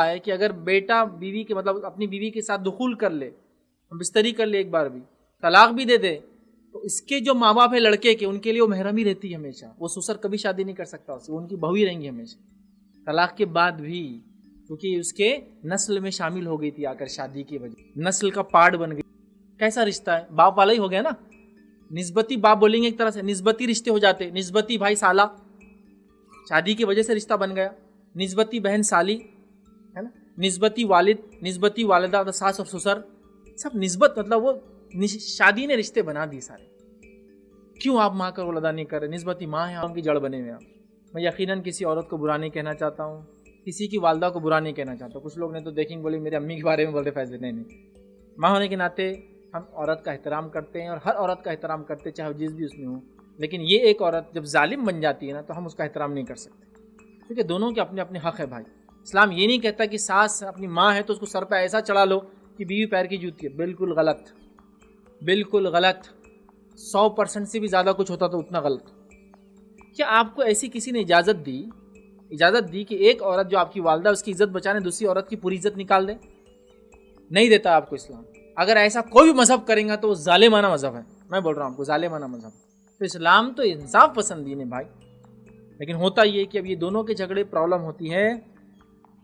है कि अगर बेटा बीवी के मतलब अपनी बीवी के साथ दुखूल कर ले, बिस्तरी कर ले, एक बार भी तलाक भी दे दे, तो इसके जो माँ बाप है लड़के के, उनके लिए वो महरम ही रहती है हमेशा। वो ससुर कभी शादी नहीं कर सकता उससे, वो उनकी बहू ही रहेंगी हमेशा तलाक के बाद भी, क्योंकि उसके नस्ल में शामिल हो गई थी आकर शादी की वजह, नस्ल का पार्ट बन गई। कैसा रिश्ता है, बाप वाला ही हो गया ना, निस्बती बाप बोलेंगे एक तरह से, निस्बती रिश्ते हो जाते, निस्बती भाई साला, शादी की वजह से रिश्ता बन गया, निस्बती बहन साली, है ना, निस्बती वालिद, निस्बती वालिदा, सास और ससुर, सब निस्बत, मतलब वो शादी ने रिश्ते बना दिए सारे। क्यों आप माँ का रोल अदा नहीं कर रहे? निस्बती माँ है, उनकी जड़ बने हुए आप। मैं यकीनन किसी औरत को बुरा नहीं कहना चाहता हूँ, किसी की वालदा को बुरा नहीं कहना चाहता। कुछ लोग ने तो देखेंगे बोले मेरे अम्मी के बारे में बोल रहे फैसले, नहीं, माँ होने के नाते हम औरत का एहतराम करते हैं और हर औरत का एहतराम करते हैं, चाहे वो जिस भी उसमें हो। लेकिन ये एक औरत जब जालिम बन जाती है ना, तो हम उसका एहतराम नहीं कर सकते, क्योंकि दोनों के अपने अपने हक़ है भाई। इस्लाम ये नहीं कहता कि सास अपनी माँ है तो उसको सर पर ऐसा चढ़ा लो कि बीवी पैर की जूती है। बिल्कुल गलत, बिल्कुल गलत। 100% से भी ज़्यादा कुछ होता तो उतना गलत। क्या आपको ऐसी किसी ने इजाज़त दी कि एक औरत जो आपकी वालदा, उसकी इज़्ज़त बचाने दूसरी औरत की पूरी इज़्ज़त निकाल दे? नहीं देता आपको इस्लाम। अगर ऐसा कोई भी मज़हब करेंगे तो वो जालिमाना मज़हब है। मैं बोल रहा हूँ आपको, जालिमाना मज़हब। तो इस्लाम तो इंसाफ पसंद दीन है भाई। लेकिन होता ये कि अब ये दोनों के झगड़े प्रॉब्लम होती है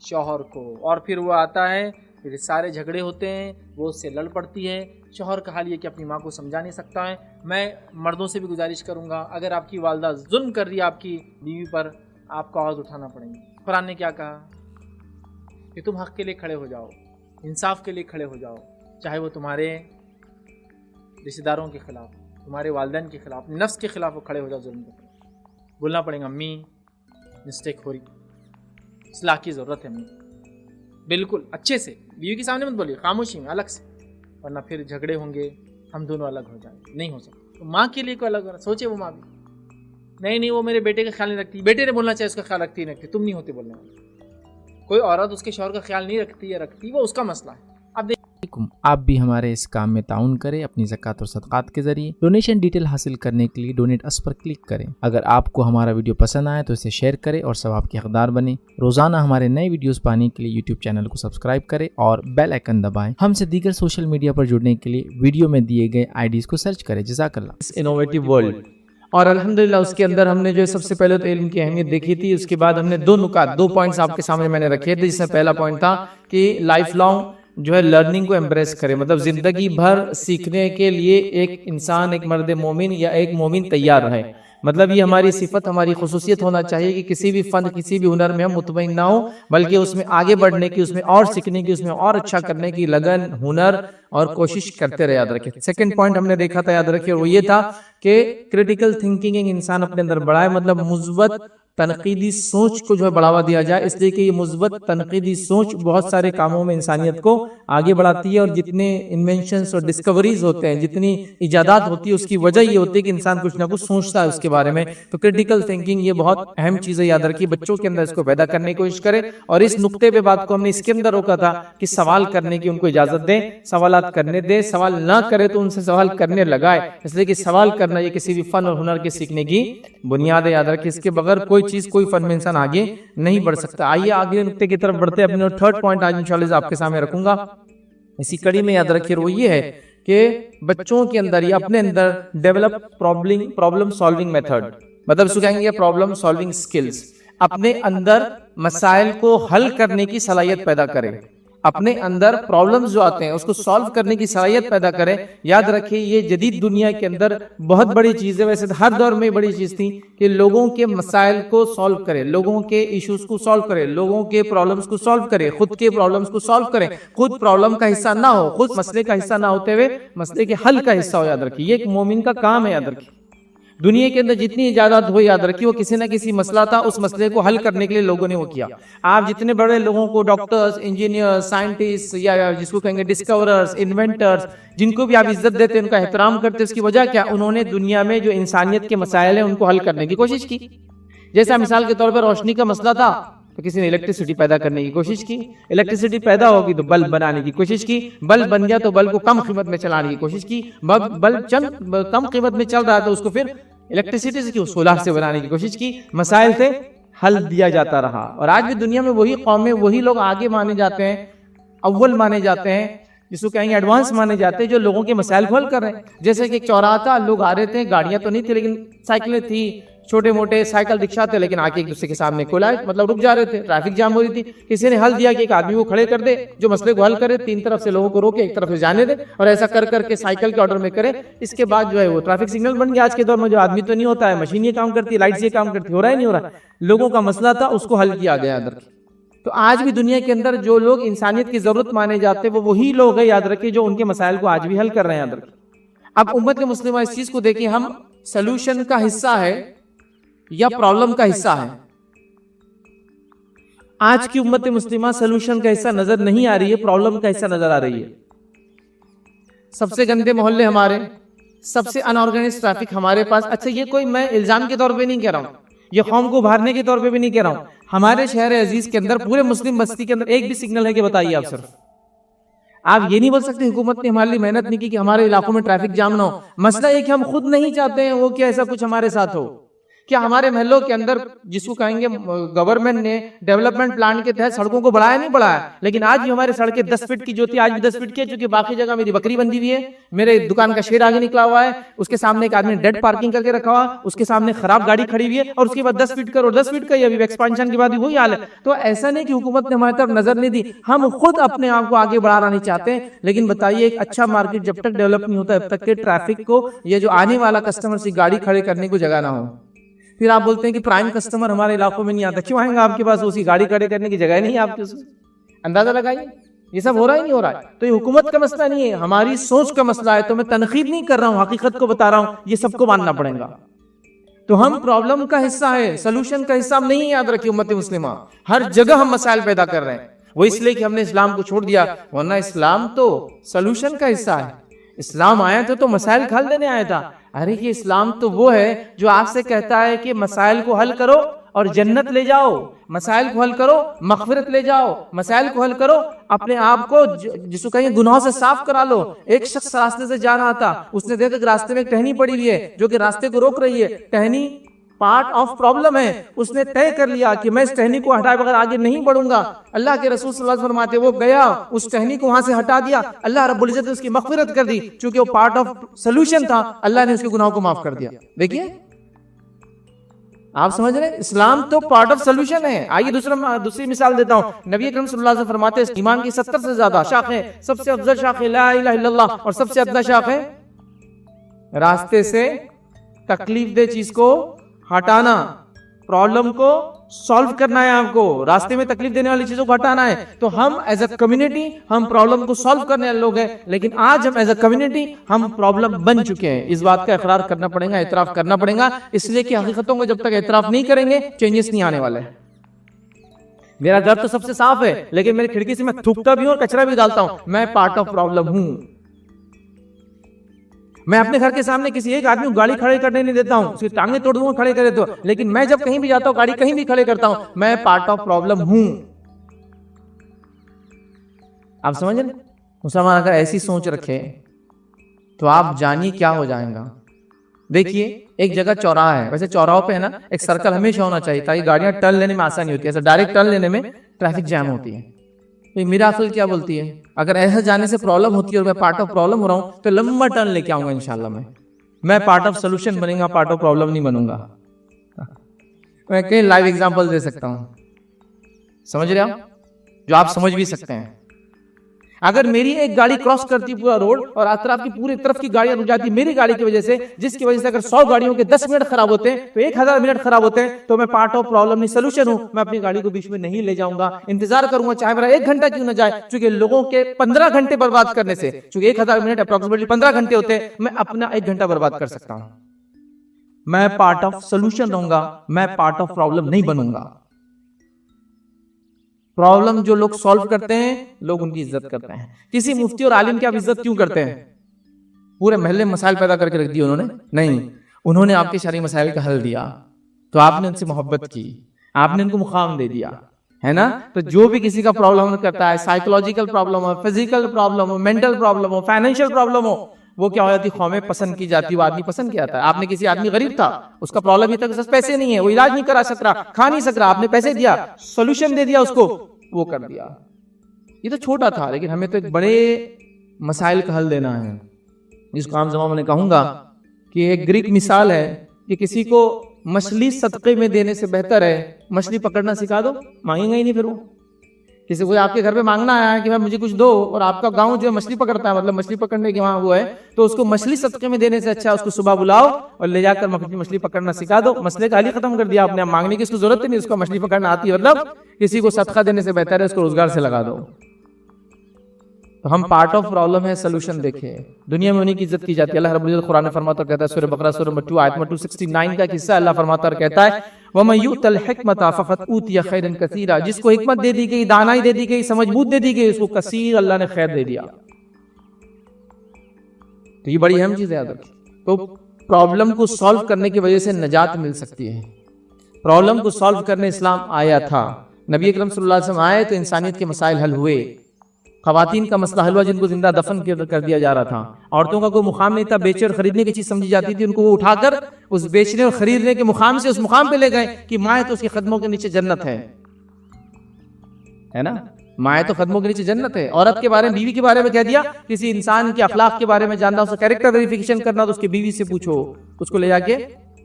शौहर को, और फिर वो आता है, फिर सारे झगड़े होते हैं, वो उससे लड़ पड़ती है। शौहर का हाल ये कि अपनी माँ को समझा नहीं सकता है। मैं मर्दों से भी गुजारिश करूँगा, अगर आपकी वालदा जुल्म कर रही है आपकी बीवी पर, आपको आवाज़ उठाना पड़ेगी। कुरान ने क्या कहा कि तुम हक़ के लिए खड़े हो जाओ, इंसाफ के लिए खड़े हो जाओ, चाहे वो तुम्हारे रिश्तेदारों के खिलाफ, तुम्हारे वालिदैन के खिलाफ, अपने नफ्स के खिलाफ वो खड़े हो जाओ जुल्म के खिलाफ। बोलना पड़ेगा अम्मी मिस्टेक हो रही, इस्लाह की ज़रूरत है अम्मी, बिल्कुल अच्छे से। बीवी के सामने मत बोलिए, खामोशी में अलग से, वरना फिर झगड़े होंगे, हम दोनों अलग हो जाएंगे, नहीं हो सकता। तो माँ के लिए कोई अलग होना, सोचे वो माँ भी नहीं वो मेरे बेटे का ख्याल नहीं रखती। बेटे ने बोलना चाहिए उसका ख्याल रखती नहीं रखती, तुम नहीं होते बोलने वाले। कोई औरत उसके शौहर का ख्याल नहीं रखती या रखती, वो उसका मसला है। अब आप भी हमारे इस काम में ताउन करें अपनी ज़कात और सदक़ात के जरिए। डोनेशन डिटेल हासिल करने के लिए डोनेट अस पर क्लिक करें। अगर आपको हमारा वीडियो पसंद आए तो इसे शेयर करें और सवाब के हकदार बने। रोजाना हमारे नए वीडियोस पाने के लिए यूट्यूब चैनल को सब्सक्राइब करें और बेल आइकन दबाएं। हमसे दीगर सोशल मीडिया पर जुड़ने के लिए वीडियो में दिए गए IDs को सर्च करें। जज़ाकल्लाह। इनोवेटिव वर्ल्ड, और अल्हम्दुलिल्लाह उसके अंदर हमने जो सबसे पहले तो इल्म की अहमियत देखी थी। उसके बाद हमने दो पॉइंट्स आपके सामने मैंने रखे थे, जिसमें पहला पॉइंट था कि लाइफ लॉन्ग जो है लर्निंग को एम्ब्रेस करे, मतलब जिंदगी भर सीखने के लिए एक इंसान, एक मर्द मोमिन या एक मोमिन तैयार रहे। मतलब ये हमारी सिफत, हमारी खुसूसियत होना चाहिए कि किसी भी फन, किसी भी हुनर में हम मुतमईन ना हो, बल्कि उसमें आगे बढ़ने की, उसमें और सीखने की, उसमें और अच्छा करने की लगन, हुनर और कोशिश करते रहे। याद रखें। सेकंड पॉइंट हमने देखा था, याद रखिए, वो ये था कि क्रिटिकल थिंकिंग एक इंसान अपने अंदर बढ़ाए, मतलब मुस्बत तनकीदी सोच को जो है बढ़ावा दिया जाए, इसलिए कि ये मुस्बत तनकीदी सोच बहुत सारे कामों में इंसानियत को आगे बढ़ाती है। और जितने इन्वेंशंस और डिस्कवरीज होते हैं, जितनी इजादात होती है, उसकी वजह ये होती है कि इंसान कुछ ना कुछ सोचता है उसके बारे में। तो क्रिटिकल थिंकिंग ये बहुत अहम चीज़ है, याद रखिए। बच्चों के अंदर इसको पैदा करने की कोशिश करें। और इस नुक्ते पे बात को हमने इसके अंदर रोका था कि सवाल करने की उनको इजाजत दें, सवालात करने दें, सवाल ना करे तो उनसे सवाल करने लगाए, इसलिए कि सवाल करना ये किसी भी फन और हुनर के सीखने की बुनियाद है। याद रखिए, इसके बगैर कोई चीज, कोई फन में इंसान आगे नहीं बढ़ सकता। आइए आगे नुक्ते की तरफ बढ़ते हैं। अपने थर्ड पॉइंट आज इंशाल्लाह आपके सामने रखूंगा इसी कड़ी में। याद रखिए वो ये है कि बच्चों के अंदर या अपने अंदर डेवलप प्रॉब्लम सॉल्विंग मेथड, मतलब उसको कहेंगे प्रॉब्लम सॉल्विंग स्किल्स। अपने अंदर मसाइल को हल करने की सलाहियत पैदा करें, अपने अंदर प्रॉब्लम्स जो आते हैं उसको सॉल्व करने की सलाहियत पैदा करें। याद रखिए ये जदीद दुनिया के अंदर बहुत बड़ी चीज़ है, वैसे हर दौर में बड़ी चीज़ थी कि लोगों के मसाइल को सॉल्व करें, लोगों के इश्यूज को सॉल्व करें, लोगों के प्रॉब्लम्स को सॉल्व करें, खुद के प्रॉब्लम्स को सॉल्व करें, खुद प्रॉब्लम का हिस्सा ना हो, खुद मसले का हिस्सा ना होते हुए मसले के हल का हिस्सा हो। याद रखिए ये एक मोमिन का काम है। याद रखिए दुनिया के अंदर जितनी इजाजत हो, याद रखिए वो किसी ना किसी मसला था, उस मसले को हल करने के लिए लोगों ने वो किया। आप जितने बड़े लोगों को, डॉक्टर्स, इंजीनियर्स, साइंटिस्ट या जिसको कहेंगे डिस्कवरर्स, इन्वेंटर्स, जिनको भी आप इज्जत देते हैं, उनका एहतराम करते हैं, उसकी वजह क्या? उन्होंने दुनिया में जो इंसानियत के मसाइल हैं उनको हल करने की कोशिश की। जैसा मिसाल के तौर पर रोशनी का मसला था तो किसी ने इलेक्ट्रिसिटी पैदा करने की कोशिश की, इलेक्ट्रिसिटी पैदा होगी तो बल्ब बनाने की कोशिश की, बल्ब बन गया तो बल्ब को कम कीमत में चलाने की कोशिश की, बल्ब कम कीमत में चल रहा था उसको फिर इलेक्ट्रिसिटी से क्यों, सोलार से बनाने की कोशिश की। मसाइल थे, हल दिया जाता रहा। और आज भी दुनिया में वही कौमें, वही लोग आगे माने जाते हैं, अव्वल माने जाते हैं, जिसको कहेंगे एडवांस माने जाते हैं, जो लोगों के मसाइल को हल कर रहे हैं। जैसे कि एक चौराहा था, लोग आ रहे थे, गाड़ियां तो नहीं थी लेकिन साइकिलें थी, छोटे मोटे साइकिल रिक्शा थे, लेकिन आके एक दूसरे के सामने कोलाए, मतलब रुक जा रहे थे, ट्रैफिक जाम हो रही थी। किसी ने हल दिया कि एक आदमी को खड़े कर दे जो मसले को हल करे, तीन तरफ से लोगों को रोके, एक तरफ से जाने दे, और ऐसा कर करके साइकिल के ऑर्डर में करे। इसके बाद जो है वो ट्रैफिक सिग्नल बन गया। आज के दौर में जो आदमी तो नहीं होता है, मशीन ये काम करती है, लाइट ये काम करती है, हो रहा है नहीं हो रहा। लोगों का मसला था, उसको हल किया गया अंदर। तो आज भी दुनिया के अंदर जो लोग इंसानियत की जरूरत माने जाते हैं, वो वही लोग हैं, याद रखिए, जो उनके मसाइल को आज भी हल कर रहे हैं। याद रखिए। अब उम्मत मुस्लिमा इस चीज को देखिए, हम सोल्यूशन का हिस्सा है या प्रॉब्लम का हिस्सा है। आज की उम्मत मुस्लिमा सोल्यूशन का हिस्सा नजर नहीं आ रही है, प्रॉब्लम का हिस्सा नजर आ रही है। सबसे गंदे मोहल्ले हमारे, सबसे अनऑर्गेनाइज्ड ट्रैफिक हमारे पास। अच्छा, ये कोई मैं इल्जाम के तौर पे नहीं कह रहा हूं, ये कौम को उभारने के तौर पे भी नहीं कह रहा हूं। हमारे शहर अजीज के अंदर, पूरे मुस्लिम बस्ती के अंदर एक भी सिग्नल है कि बताइए आप सिर्फ। आप ये नहीं बोल सकते हुकूमत ने हमारे लिए मेहनत नहीं की कि हमारे इलाकों में ट्रैफिक जाम ना हो। मसला एक हम खुद नहीं चाहते हैं वो क्या ऐसा कुछ हमारे साथ हो। क्या हमारे महलों के अंदर, जिसको कहेंगे गवर्नमेंट ने डेवलपमेंट प्लान के तहत सड़कों को बढ़ाया नहीं बढ़ाया, लेकिन आज भी हमारे सड़कें 10 फीट की जो थी आज भी 10 फीट की है, क्योंकि बाकी जगह मेरी बकरी बंधी हुई है, मेरे दुकान का शेर आगे निकला हुआ है, उसके सामने एक आदमी ने डेड पार्किंग करके रखा हुआ, उसके सामने खराब गाड़ी खड़ी हुई है, और उसके बाद 10 फीट का और 10 फीट का ही अभी एक्सपेंशन के बाद भी वही हाल है। तो ऐसा नहीं कि हुकूमत ने हमारी तरफ नजर नहीं दी, हम खुद अपने आप को आगे बढ़ाना नहीं चाहते। लेकिन बताइए, एक अच्छा मार्केट जब तक डेवलप नहीं होता, तब तक के ट्रैफिक को, ये जो आने वाला कस्टमर से गाड़ी खड़े करने को जगह ना हो। फिर आप बोलते हैं कि प्राइम कस्टमर हमारे इलाकों में नहीं आता। क्यों आएंगे आपके पास? उसकी गाड़ी खड़े करने की जगह नहीं है आपके उसमें। अंदाजा लगाइए, ये सब हो रहा ही नहीं हो रहा है। तो ये हुकूमत का मसला नहीं है, हमारी सोच का मसला है। तो मैं तनकीद नहीं कर रहा हूँ, हकीकत को बता रहा हूँ, ये सबको मानना पड़ेगा। तो हम प्रॉब्लम का हिस्सा है, सोल्यूशन का हिस्सा हम नहीं। याद रखिए उम्मत मुस्लिमा, हर जगह हम मसाइल पैदा कर रहे हैं। वो इसलिए कि हमने इस्लाम को छोड़ दिया, वरना इस्लाम तो सोल्यूशन का हिस्सा है। इस्लाम आया था तो मसाइल हल देने आया था। अरे ये इस्लाम तो वो है जो आपसे कहता है कि मसाइल को हल करो और जन्नत ले जाओ, मसाइल को हल करो, मगफिरत ले जाओ, मसाइल को हल करो, अपने आप को जिसको कहेंगे गुनाहों से साफ करा लो। एक शख्स रास्ते से जा रहा था, उसने देखा कि रास्ते में एक टहनी पड़ी हुई है जो कि रास्ते को रोक रही है। टहनी पार्ट ऑफ प्रॉब्लम है। उसने तय कर लिया कि मैं इस टहनी को हटाए बगैर आगे नहीं बढ़ूंगा। अल्लाह के रसूल सल्लल्लाहु अलैहि वसल्लम फरमाते, वो गया, उस टहनी को वहां से हटा दिया, अल्लाह रब्बुल इज्जत ने उसकी मगफिरत कर दी, क्योंकि वो पार्ट ऑफ सोल्यूशन था। अल्लाह ने उसके गुनाहों को माफ कर दिया। देखिए, आप समझ रहे हैं, इस्लाम तो पार्ट ऑफ सोल्यूशन है। आइए दूसरी मिसाल देता हूँ। नबी अकरम सल्लल्लाहु अलैहि वसल्लम फरमाते हैं, ईमान की 70 से ज्यादा शाखें, सबसे अफजल शाख है ला इलाहा इल्लल्लाह, और सबसे अदना शाख है रास्ते से तकलीफ दे चीज को हटाना, प्रॉब्लम को सॉल्व करना है। आपको रास्ते में तकलीफ देने वाली चीजों को हटाना है। तो हम एज अ कम्युनिटी हम प्रॉब्लम को सॉल्व करने वाले लोग हैं, लेकिन आज हम एज अ कम्युनिटी हम प्रॉब्लम बन चुके हैं। इस बात का इकरार करना पड़ेगा, एतराफ करना पड़ेगा, इसलिए कि हकीकतों को जब तक एतराफ नहीं करेंगे चेंजेस नहीं आने वाले। मेरा घर तो सबसे साफ है, लेकिन मेरी खिड़की से मैं थूकता भी हूं और कचरा भी डालता हूं, मैं पार्ट ऑफ प्रॉब्लम हूं। मैं अपने घर के सामने किसी एक आदमी को गाड़ी खड़े करने नहीं देता हूं, उसकी टांगे तोड़ दूंगा खड़े करे तो, लेकिन मैं जब कहीं भी जाता हूं गाड़ी कहीं भी खड़े करता हूं, मैं पार्ट ऑफ प्रॉब्लम हूं। आप समझ रहे? मुसलमान अगर ऐसी सोच रखे तो आप जानिए क्या हो जाएगा। देखिए, एक जगह चौराहा है, वैसे चौराहों पे है ना एक सर्कल हमेशा होना चाहिए ताकि गाड़ियां टर्न लेने में आसानी होती है। ऐसा डायरेक्ट टर्न लेने में ट्रैफिक जैम होती है। तो मेरा अकल क्या बोलती है, अगर ऐसा जाने से प्रॉब्लम होती है और मैं पार्ट ऑफ प्रॉब्लम हो रहा हूं, तो लंबा टर्न लेके आऊंगा इंशाल्लाह। मैं पार्ट ऑफ सोल्यूशन बनेगा, पार्ट ऑफ प्रॉब्लम नहीं बनूंगा। मैं कई लाइव एग्जांपल दे सकता हूं, समझ रहे आप, जो आप समझ भी सकते हैं। अगर मेरी एक गाड़ी क्रॉस करती पूरा रोड और अतराफ की पूरी तरफ की गाड़ियां रुक जाती मेरी गाड़ी की वजह से, जिसकी वजह से अगर 100 गाड़ियों के 10 मिनट खराब होते हैं तो 1000 मिनट खराब होते हैं, तो मैं पार्ट ऑफ प्रॉब्लम नहीं सोल्यूशन हूं। मैं अपनी गाड़ी को बीच में नहीं ले जाऊंगा, इंतजार करूंगा, चाहे मेरा 1 घंटा क्यों ना जाए, क्योंकि लोगों के 15 घंटे बर्बाद करने से, क्योंकि 1000 मिनट अप्रोक्सीमेटली 15 घंटे होते हैं, मैं अपना 1 घंटा बर्बाद कर सकता हूं। मैं पार्ट ऑफ सोल्यूशन रहूंगा, मैं पार्ट ऑफ प्रॉब्लम नहीं बनूंगा। प्रॉब्लम जो लोग सॉल्व करते हैं, लोग उनकी इज्जत करते हैं। किसी मुफ्ती और आलिम की आप इज्जत क्यों करते हैं? पूरे महल्ले में मसाइल पैदा करके रख दिए उन्होंने? नहीं, उन्होंने आपके शरई मसाइल का हल दिया, तो आपने उनसे मोहब्बत की, आपने उनको मुकाम दे दिया, है ना? तो जो भी किसी का प्रॉब्लम करता है, साइकोलॉजिकल प्रॉब्लम हो, फिजिकल प्रॉब्लम हो, मेंटल प्रॉब्लम हो, फाइनेंशियल प्रॉब्लम हो, वो क्या हो जाती, कौमें पसंद की जाती, वो आदमी पसंद किया था। आपने किसी आदमी गरीब था, उसका प्रॉब्लम ये था कि पैसे नहीं है, वो इलाज नहीं करा सक रहा, खा नहीं सक रहा, आपने पैसे दिया, सोल्यूशन दे दिया उसको, वो कर दिया। ये तो छोटा था, लेकिन हमें तो एक बड़े मसाइल का हल देना है, जिसको आम जमा में कहूंगा कि एक ग्रीक मिसाल है कि किसी को मछली सदके में देने से बेहतर है मछली पकड़ना सिखा दो, मांगेगा ही नहीं। फिर वो किसी को आपके घर पे मांगना आया है कि भाई मुझे कुछ दो, और आपका गांव जो है मछली पकड़ता है, मतलब मछली पकड़ने के वहां वो है, तो उसको मछली सदके में देने से अच्छा उसको सुबह बुलाओ और ले जाकर मछली पकड़ना सिखा दो। मसले का हल ही खत्म कर दिया आपने, मांगने की उसको जरूरत ही नहीं, उसको मछली पकड़ना आती है, मतलब किसी को सदका देने से बेहतर है उसको रोजगार से लगा दो। तो हम पार्ट ऑफ प्रॉब्लम है, सोल्यूशन देखें। दुनिया में उन्हीं की इज्जत की जाती है। अल्लाह रब्बुल इज्जत कुरान में फरमाता कहता है, सूरह बकरा सूरह नंबर 2 आयत नंबर 269 का किस्सा अल्लाह फरमाता और कहता है, वमन युतल हिकमता फक़द ऊतिया खैरन कसीरा, जिसको हिकमत दे दी गई, दानाई दे दी गई, समझबूत दे दी गई, उसको कसीर अल्लाह ने खैर दे दिया। तो ये बड़ी अहम चीज है याद रखिए। तो प्रॉब्लम को सॉल्व करने की वजह से निजात मिल सकती है। प्रॉब्लम को सॉल्व करने इस्लाम आया था, नबी अकरम सल्लल्लाहु अलैहि वसल्लम आए तो इंसानियत के मसाइल हल हुए। खवातीन का मसला हल हुआ, जिनको जिंदा दफन कर दिया जा रहा था। औरतों का कोई मुकाम नहीं था, बेचे और खरीदने की चीज समझी जाती थी, उनको वो उठाकर उस बेचने और खरीदने के मुकाम से उस मुकाम पे ले गए कि माए तो उसके कदमों के नीचे जन्नत है ना, माए तो कदमों के नीचे जन्नत है। औरत के बारे में, बीवी के बारे में कह दिया, किसी इंसान के अखलाक के बारे में जानना, उसका कैरेक्टर वेरिफिकेशन करना, तो उसकी बीवी से पूछो। उसको ले जाके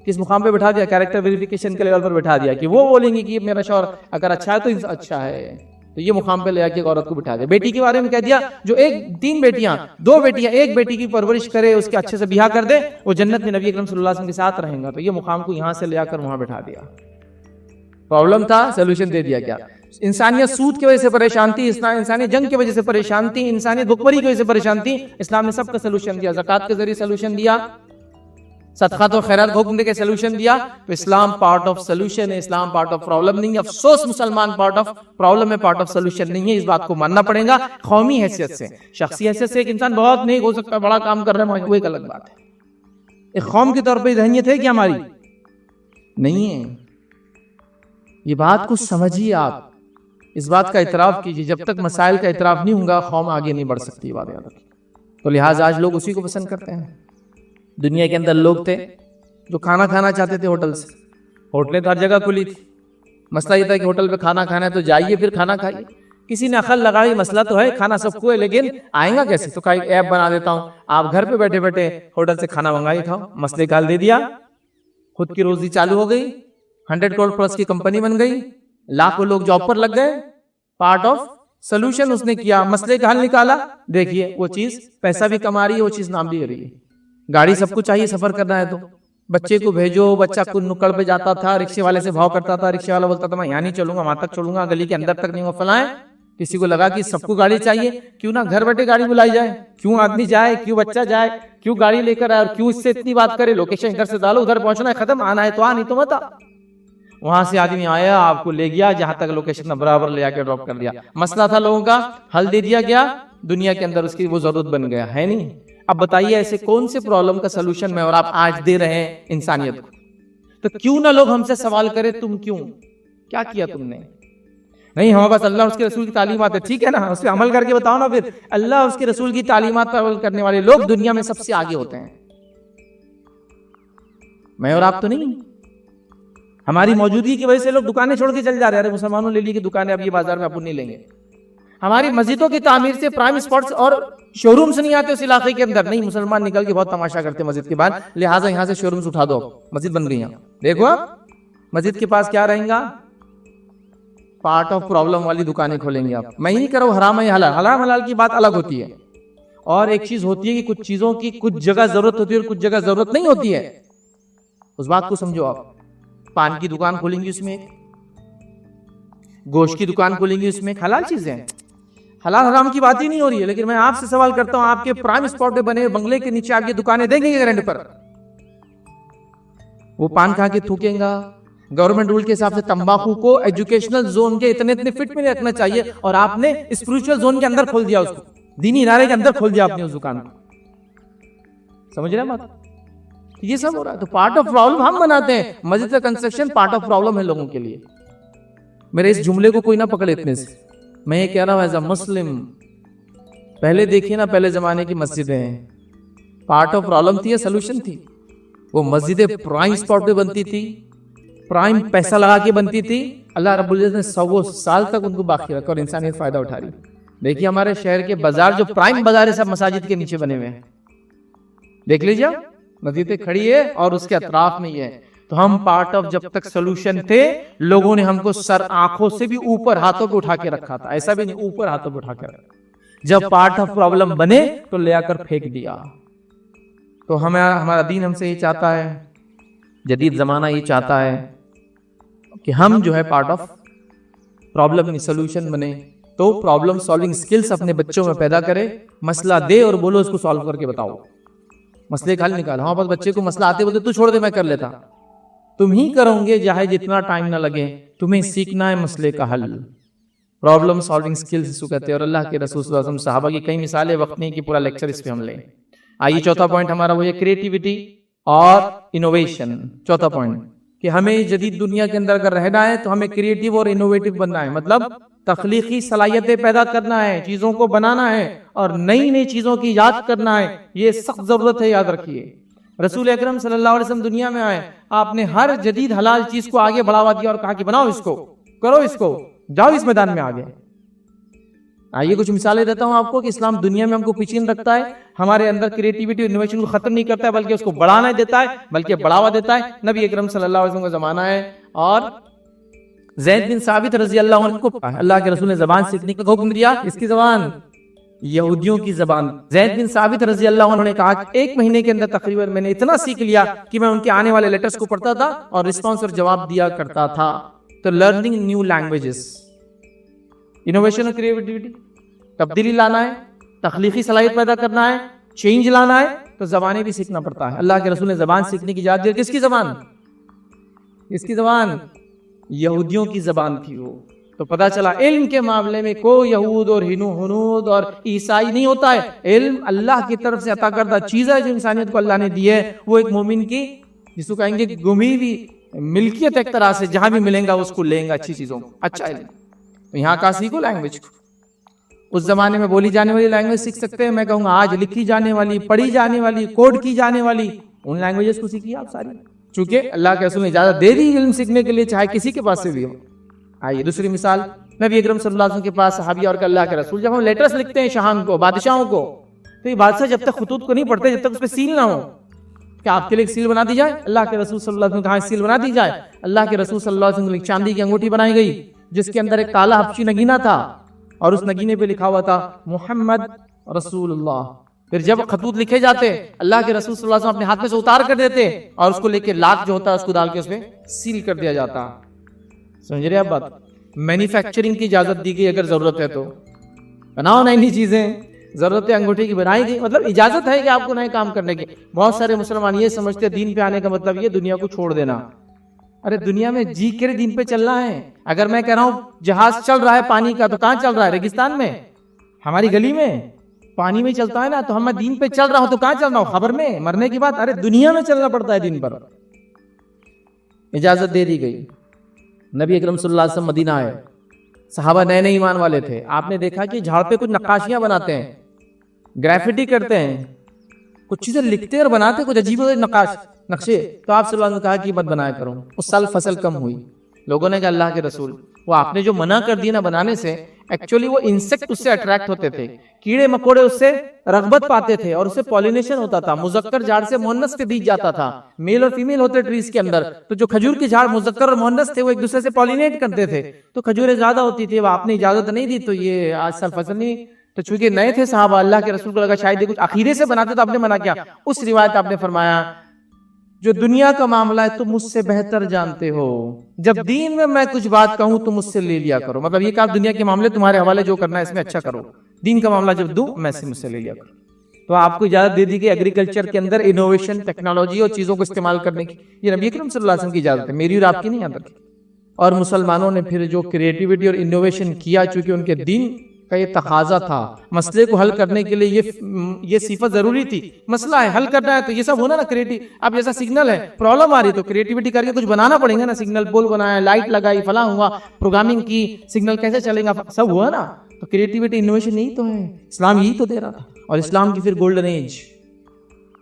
किस मुकाम पे बैठा दिया, कैरेक्टर वेरिफिकेशन के लेवल पर बैठा दिया कि वो बोलेंगे कि मेरा शौहर अगर अच्छा है तो अच्छा है, तो ये मुकाम पे ले जाके औरत को बिठा दिया। बेटी के बारे में कह दिया, जो 3 बेटियां, 2 बेटियां, एक बेटी की परवरिश करे, उसके अच्छे से बियाह कर दे, वो जन्नत में नबी अकरम सल्लल्लाहु अलैहि वसल्लम के साथ रहेगा। तो ये मुकाम को यहां से ले जाकर वहां बिठा दिया। प्रॉब्लम था, सोल्यूशन दे दिया। क्या इंसानियत सूद की वजह से परेशान थी, इंसानियत जंग की वजह से परेशान थी, इंसानियत भुखमरी की वजह से परेशान थी, इस्लाम ने सबका सोल्यूशन दिया। ज़कात के जरिए सोल्यूशन दिया, सदक़ात और खैरात हुक्म देके सोल्यूशन दिया। तो इस्लाम पार्ट ऑफ सोल्यूशन है, इस्लाम पार्ट ऑफ प्रॉब्लम नहीं है। अफसोस मुसलमान पार्ट ऑफ प्रॉब्लम है, पार्ट ऑफ सोल्यूशन नहीं है। इस बात को मानना पड़ेगा। कौमी हैसियत से, शख्सी हैसियत से एक इंसान बहुत नेक हो सकता है, बड़ा काम कर रहा है, वो एक अलग बात है। एक कौम के तौर पर जहनियत है कि हमारी नहीं है, ये बात को समझिए आप, इस बात का इतराफ कीजिए। जब तक मसाइल का इतराफ नहीं होगा, कौम आगे नहीं बढ़ सकती, बात याद रखिए। तो लिहाजा आज लोग उसी को पसंद करते हैं। दुनिया के अंदर लोग थे जो खाना खाना चाहते थे होटल से, होटलें तो हर जगह खुली थी। मसला ये था कि होटल पे खाना खाना है तो जाइए फिर खाना खाइए। किसी ने अकल लगाई, मसला तो है, खाना सबको है, लेकिन आएगा कैसे? तो कहीं ऐप बना देता हूँ, आप घर पे बैठे बैठे होटल से खाना मंगाई खाओ। मसले का हल दे दिया, खुद की रोजी चालू हो गई, 100 करोड़ प्लस की कंपनी बन गई, लाखों लोग जॉब पर लग गए। पार्ट ऑफ सोल्यूशन उसने किया, मसले का हल निकाला। देखिए वो चीज पैसा भी कमा रही है, वो चीज नाम भी हो रही है। गाड़ी सबको चाहिए सफर करना है तो बच्चे को भेजो, बच्चा को नुक्कड़ पे जाता था, रिक्शे वाले से भाव करता था, रिक्शे वाला बोलता था मैं यहाँ नहीं चलूंगा, वहां तक चलूंगा, गली के अंदर तक नहीं वो फलाए। किसी को लगा कि सबको गाड़ी चाहिए, क्यों ना घर बैठे गाड़ी बुलाई जाए, क्यों आदमी जाए, क्यों बच्चा जाए, क्यों गाड़ी लेकर आए और क्यों इससे इतनी बात करे। लोकेशन घर से डालो, उधर पहुंचना है, खत्म, आना है तो आ, नहीं तो मत आ। वहां से आदमी आया, आपको ले गया जहां तक लोकेशन बराबर ले आकर ड्रॉप कर दिया। मसला था लोगों का, हल दे दिया गया। दुनिया के अंदर उसकी वो जरूरत बन गया है नहीं। अब बताइए ऐसे कौन से प्रॉब्लम का सोल्यूशन मैं और आप आज दे रहे हैं इंसानियत को? तो क्यों ना लोग हमसे सवाल करें, तुम क्यों, क्या किया तुमने? नहीं, हमारे पास अल्लाह उसके रसूल की तालीमात है, ठीक है ना, उस पर अमल करके बताओ ना। फिर अल्लाह उसके रसूल की तालीमात पर अमल करने वाले लोग दुनिया में सबसे आगे होते हैं। मैं और आप तो नहीं। हमारी मौजूदगी की वजह से लोग दुकानें छोड़ के चल जा रहे हैं। अरे मुसलमानों ले ली कि दुकानें अब ये बाजार में अपन नहीं लेंगे। हमारी मस्जिदों की तामीर से प्राइम स्पॉट्स और शोरूम्स नहीं आते उस इलाके के अंदर। नहीं, मुसलमान निकल के बहुत तमाशा करते मस्जिद के बाद, लिहाजा यहाँ से शोरूम्स उठा दो, मस्जिद बन गई यहाँ। देखो आप मस्जिद के पास क्या रहेगा, पार्ट ऑफ प्रॉब्लम वाली दुकानें खोलेंगे आप। मैं ही नहीं करो हराम है हलाल, हराम हलाल की बात अलग होती है। और एक चीज होती है कि कुछ चीजों की कुछ जगह जरूरत होती है और कुछ जगह जरूरत नहीं होती है। उस बात को समझो आप। पान की दुकान खोलेंगे उसमें, गोश्त की दुकान खोलेंगे उसमें, हलाल चीजें हैं, हलाल हराम की बात ही नहीं हो रही है। लेकिन मैं आपसे सवाल करता हूं, आपके प्राइम स्पॉट पे बने बंगले के नीचे आपकी दुकानें देंगे रेंट पर, वो पान खा के थूकेगा। गवर्नमेंट रूल के हिसाब से तंबाकू को एजुकेशनल जोन के इतने इतने फिट में रखना चाहिए और आपने स्पिरिचुअल जोन के अंदर खोल दिया उसको, दीनी इदारे के अंदर खोल दिया आपने उस दुकान को। समझ रहे हैं बात? ये सब हो रहा है। तो पार्ट ऑफ प्रॉब्लम हम बनाते हैं। मस्जिद का कंस्ट्रक्शन पार्ट ऑफ प्रॉब्लम है लोगों के लिए। मेरे इस जुमले को कोई ना पकड़े इतने से, मैं ये कह रहा हूं एज अ मुस्लिम, पहले देखिए ना, पहले जमाने की मस्जिदें, पार्ट ऑफ प्रॉब्लम थी या सोल्यूशन थी? वो मस्जिदें प्राइम स्पॉट पे बनती थी, प्राइम पैसा लगा के बनती थी, अल्लाह रब्बुल इज्जत ने 100 साल तक उनको बाकी रखा और इंसानियत फायदा उठा रही। देखिए हमारे शहर के बाजार, जो प्राइम बाजार है, सब मसाजिद के नीचे बने हुए हैं। देख लीजिए, मस्जिदें खड़ी है और उसके अतराफ में ही है। तो हम पार्ट ऑफ, जब तक सोल्यूशन थे, लोगों ने हमको सर आंखों से भी ऊपर हाथों पे उठा के रखा था, ऐसा भी नहीं, ऊपर हाथों पे उठा के रखा। जब पार्ट ऑफ प्रॉब्लम बने तो ले आकर फेंक दिया। तो हमारा दीन हमसे ये चाहता है, जदीद जमाना ये चाहता है कि हम जो है पार्ट ऑफ प्रॉब्लम नहीं सोल्यूशन बने। तो प्रॉब्लम सॉल्विंग स्किल्स अपने बच्चों में पैदा करे, मसला दे और बोलो उसको सॉल्व करके बताओ, मसले का हल निकालो। हाँ, बस बच्चे को मसला आते बोलते तू छोड़ दे मैं कर लेता, तुम ही करोगे चाहे जितना टाइम ना लगे, तुम्हें सीखना है मसले का हल। प्रॉब्लम सॉल्विंग स्किल्स इसको कहते हैं। और अल्लाह के रसूल सल्लल्लाहु अलैहि वसल्लम, सहाबा की कई मिसालें, वक्त नहीं कि पूरा लेक्चर इस पे हम लें। आइए चौथा पॉइंट हमारा वो है क्रिएटिविटी और इनोवेशन। चौथा पॉइंट कि हमें जदीद दुनिया के अंदर अगर रहना है तो हमें क्रिएटिव और इनोवेटिव बनना है, मतलब तख्लीकी सलाहियतें पैदा करना है, चीजों को बनाना है और नई नई चीजों की याद करना है। ये सख्त जरूरत है, याद रखिए। रसूल अकरम सल्लल्लाहु अलैहि वसल्लम दुनिया में आए, आपने हर जदीद हलाल चीज को आगे बढ़ावा दिया और कहा कि बनाओ इसको, करो इसको, जाओ इस मैदान में आगे। आइए कुछ मिसालें देता हूं आपको कि इस्लाम दुनिया में हमको पीछे नहीं रखता है, हमारे अंदर क्रिएटिविटी इनोवेशन को खत्म नहीं करता है, बल्कि उसको बढ़ाना देता है, बल्कि बढ़ावा देता है। नबी अकरम सल्लल्लाहु अलैहि वसल्लम का जमाना है और ज़ैद बिन साबित रज़ी अल्लाह अन्हु को अल्लाह के रसूल ने ज़बान सीखने का हुक्म दिया। इसकी ज़बान यहूदियों की ज़बान। ज़ैद बिन साबित रज़ी अल्लाह अन्हु ने कहा कि 1 महीने के अंदर तकरीबन मैंने इतना सीख लिया कि मैं उनके आने वाले लेटर्स को पढ़ता था और रिस्पॉन्स और जवाब दिया करता था। तो लर्निंग न्यू लैंग्वेजेस, इनोवेशन और क्रिएटिविटी, तब्दीली लाना है, तख्लीकी सलाहियत पैदा करना है, चेंज लाना है, तो ज़बानें भी सीखना पड़ता है। अल्लाह के रसूल ने ज़बान सीखने की इजाज़त दी। किसकी ज़बान? किसकी ज़बान? यहूदियों की ज़बान थी वो। तो पता चला इल्म के मामले में कोई यहूद और हनूद और ईसाई नहीं होता है। इल्म अल्लाह की तरफ से अता करदा चीज़ है जो इंसानियत को अल्लाह ने दी है। वो एक मोमिन की, जिसको कहेंगे गुमी हुई मिल्कियत, एक तरह से जहां भी मिलेगा उसको लेंगे अच्छी चीज़ों को, अच्छा इल्म। तो यहाँ का सीखो लैंग्वेज को। उस जमाने में बोली जाने वाली लैंग्वेज सीख सकते हैं, मैं कहूँगा आज लिखी जाने वाली, पढ़ी जाने वाली, कोड की जाने वाली, उन लैंग्वेजेस को सीखिए आप सारी, चूंकि अल्लाह के रसूल ने इजाजत दे दी इल्म सीखने के लिए, चाहे किसी के पास से भी हो। आइए दूसरी मिसाल, नबी अकरम सल्लल्लाहु अलैहि वसल्लम के पास सहाबी और अल्लाह के रसूल, जब हम लेटर्स लिखते हैं शाहान को, बादशाहों को, तो ये बादशाह जब तक खुतूत को नहीं पढ़ते जब तक उस पर सील ना हो, क्या आपके लिए एक सील बना दी जाए? अल्लाह के रसूल सल्लल्लाहु अलैहि वसल्लम कहा सील बना दी जाए। अल्लाह के रसूल सल्लल्लाहु अलैहि वसल्लम की चांदी की अंगूठी बनाई गई जिसके अंदर एक काला हबशी नगीना था और उस नगीने पे लिखा हुआ था मोहम्मद रसूलुल्लाह। फिर जब खतूत लिखे जाते अल्लाह के रसूल सल्लल्लाहु अलैहि वसल्लम अपने हाथ में से उतार कर देते और उसको लेके लाख जो होता है उसको डाल के उसमें सील कर दिया जाता। समझ रहे आप बात? मैन्युफैक्चरिंग की इजाजत दी गई, अगर जरूरत है तो बनाओ नई नई चीजें, जरूरत है अंगूठी की बनाई गई, मतलब इजाजत है कि आपको नए काम करने की। बहुत सारे मुसलमान ये समझते हैं दीन पे आने का मतलब ये दुनिया को छोड़ देना। अरे दुनिया में जी के दीन पे चलना है। अगर मैं कह रहा हूँ जहाज चल रहा है पानी का, तो कहाँ चल रहा है? रेगिस्तान में, हमारी गली में पानी में चलता है ना। तो हम दीन पे चल रहा हूं तो कहाँ चल रहा हूँ? खबर में, मरने की बात। अरे दुनिया में चलना पड़ता है दिन पर। इजाजत दे दी गई। नबी अकरम सल्लल्लाहु अलैहि वसल्लम मदीना आए, सहाबा नए नए ईमान वाले थे। आपने देखा कि झाड़ पे कुछ नक्काशियां बनाते हैं, ग्राफिटी करते हैं, कुछ चीजें लिखते और बनाते, कुछ अजीब नक्शे। तो आप सल्लल्लाहु अलैहि वसल्लम ने कहा कि मत बनाया करो। उस साल फसल कम हुई। लोगों ने कहा अल्लाह के रसूल, वो आपने जो मना कर दिया ना बनाने से, एक्चुअली वो इंसेक्ट उससे अट्रैक्ट होते थे, कीड़े मकोड़े उससे रगबत पाते थे और उससे पॉलिनेशन होता था। मुजक्कर झाड़ से मुअन्नस के बीज जाता था, मेल और फीमेल होते ट्रीज के अंदर। तो जो खजूर के झाड़ मुजक्कर और मुअन्नस थे वो एक दूसरे से पॉलिनेट करते थे, तो खजूरें ज्यादा होती थी। आपने इजाजत नहीं दी तो ये आज साल फसल नहीं। तो चूंकि नए थे साहब, अल्लाह के रसूल को लगा शायद कुछ अखीरे से बनाते तो आपने मना किया। उस रिवायत आपने फरमाया जो दुनिया का मामला है तुम मुझसे बेहतर जानते हो, जब दीन में मैं कुछ बात कहूं तो मुझसे ले लिया करो। मतलब ये कहा दुनिया के मामले तुम्हारे हवाले, जो करना है इसमें अच्छा करो, दीन का मामला जब दूं मैं से मुझसे ले लिया करो। तो आपको इजाजत दे दी कि एग्रीकल्चर के अंदर इनोवेशन, टेक्नोलॉजी और चीजों को इस्तेमाल करने की, ये नबी अकरम सल्लल्लाहु अलैहि वसल्लम की इजाजत है, मेरी और आपकी नहीं याद रखी। और मुसलमानों ने फिर जो क्रिएटिविटी और इनोवेशन किया, चूंकि उनके दीन का ये तकाजा था, मसले को हल करने के लिए ये सिफत जरूरी थी। मसला है, हल करना है, तो ये सब होना ना क्रिएटिव। अब जैसा सिग्नल है, प्रॉब्लम आ रही तो क्रिएटिविटी करके कुछ बनाना पड़ेगा ना। सिग्नल पोल बनाया, लाइट लगाई, फला हुआ, प्रोग्रामिंग की, सिग्नल कैसे चलेगा, सब हुआ ना। तो क्रिएटिविटी इनोवेशन यही तो है, इस्लाम यही तो दे रहा था। और इस्लाम की फिर गोल्डन एज,